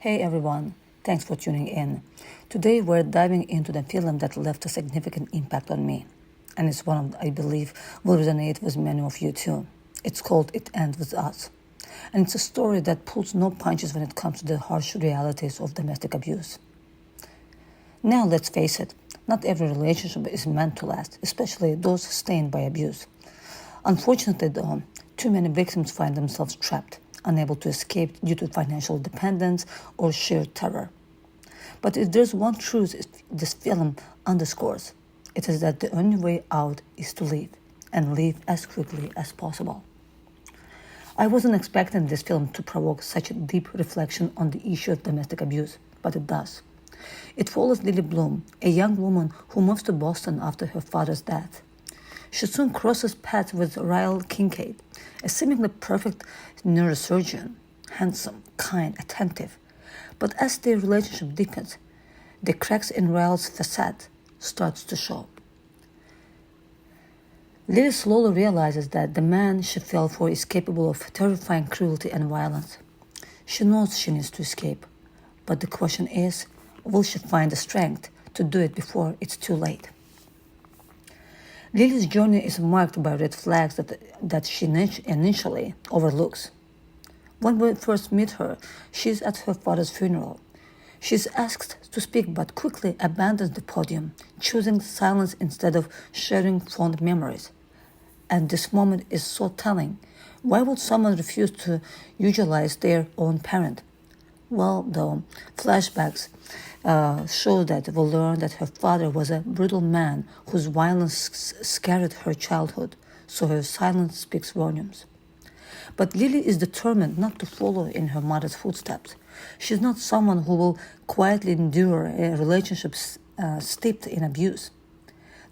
Hey everyone, thanks for tuning in. Today we're diving into the film that left a significant impact on me, and it's one I believe will resonate with many of you too. It's called It Ends With Us, and it's a story that pulls no punches when it comes to the harsh realities of domestic abuse. Now let's face it, not every relationship is meant to last, especially those sustained by abuse. Unfortunately though, too many victims find themselves trapped, unable to escape due to financial dependence or sheer terror. But if there's one truth this film underscores, it is that the only way out is to leave, and leave as quickly as possible. I wasn't expecting this film to provoke such a deep reflection on the issue of domestic abuse, but it does. It follows Lily Bloom, a young woman who moves to Boston after her father's death. She soon crosses paths with Ryle Kincaid, a seemingly perfect neurosurgeon, handsome, kind, attentive. But as their relationship deepens, the cracks in Ryle's facade starts to show. Lily slowly realizes that the man she fell for is capable of terrifying cruelty and violence. She knows she needs to escape, but the question is, will she find the strength to do it before it's too late? Lily's journey is marked by red flags that she initially overlooks. When we first meet her, she's at her father's funeral. She's asked to speak but quickly abandons the podium, choosing silence instead of sharing fond memories. And this moment is so telling. Why would someone refuse to eulogize their own parent? Well, though, flashbacks show that we'll learn that her father was a brutal man whose violence scarred her childhood, so her silence speaks volumes. But Lily is determined not to follow in her mother's footsteps. She's not someone who will quietly endure a relationship steeped in abuse.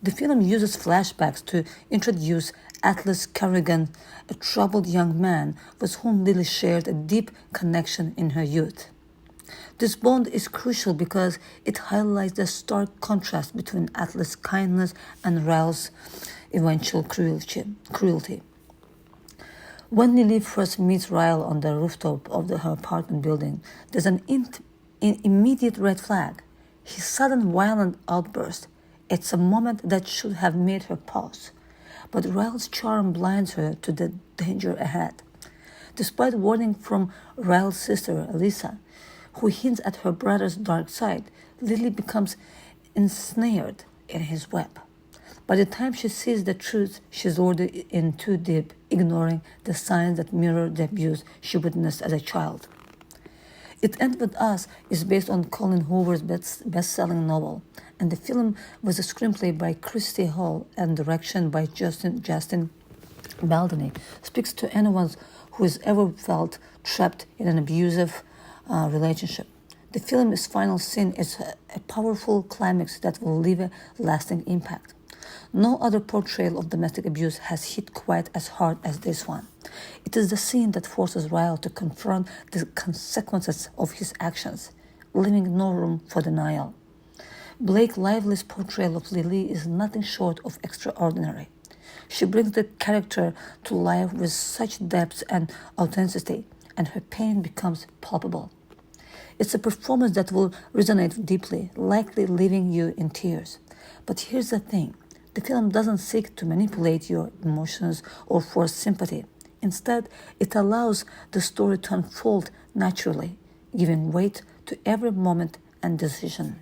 The film uses flashbacks to introduce Atlas Kerrigan, a troubled young man with whom Lily shared a deep connection in her youth. This bond is crucial because it highlights the stark contrast between Atlas' kindness and Ryle's eventual cruelty. When Lily first meets Ryle on the rooftop of her apartment building, there's an immediate red flag. His sudden violent outburst. It's a moment that should have made her pause. But Ryle's charm blinds her to the danger ahead. Despite warning from Ryle's sister, Elisa, who hints at her brother's dark side, Lily becomes ensnared in his web. By the time she sees the truth, she's already in too deep, ignoring the signs that mirror the abuse she witnessed as a child. It Ends With Us is based on Colin Hoover's best-selling novel, and the film was a screenplay by Christy Hall and direction by Justin Baldini. Speaks to anyone who has ever felt trapped in an abusive relationship. The film's final scene is a powerful climax that will leave a lasting impact. No other portrayal of domestic abuse has hit quite as hard as this one. It is the scene that forces Ryle to confront the consequences of his actions, leaving no room for denial. Blake Lively's portrayal of Lily is nothing short of extraordinary. She brings the character to life with such depth and authenticity, and her pain becomes palpable. It's a performance that will resonate deeply, likely leaving you in tears. But here's the thing. The film doesn't seek to manipulate your emotions or force sympathy. Instead, it allows the story to unfold naturally, giving weight to every moment and decision.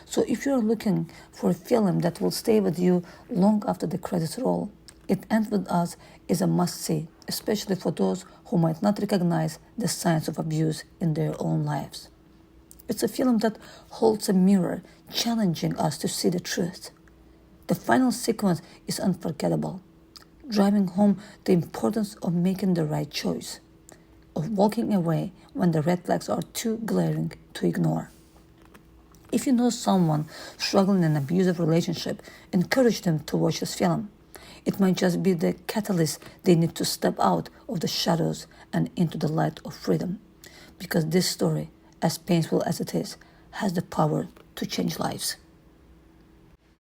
So if you're looking for a film that will stay with you long after the credits roll, It Ends With Us is a must-see, especially for those who might not recognize the signs of abuse in their own lives. It's a film that holds a mirror, challenging us to see the truth. The final sequence is unforgettable, driving home the importance of making the right choice, of walking away when the red flags are too glaring to ignore. If you know someone struggling in an abusive relationship, encourage them to watch this film. It might just be the catalyst they need to step out of the shadows and into the light of freedom, because this story, as painful as it is, has the power to change lives.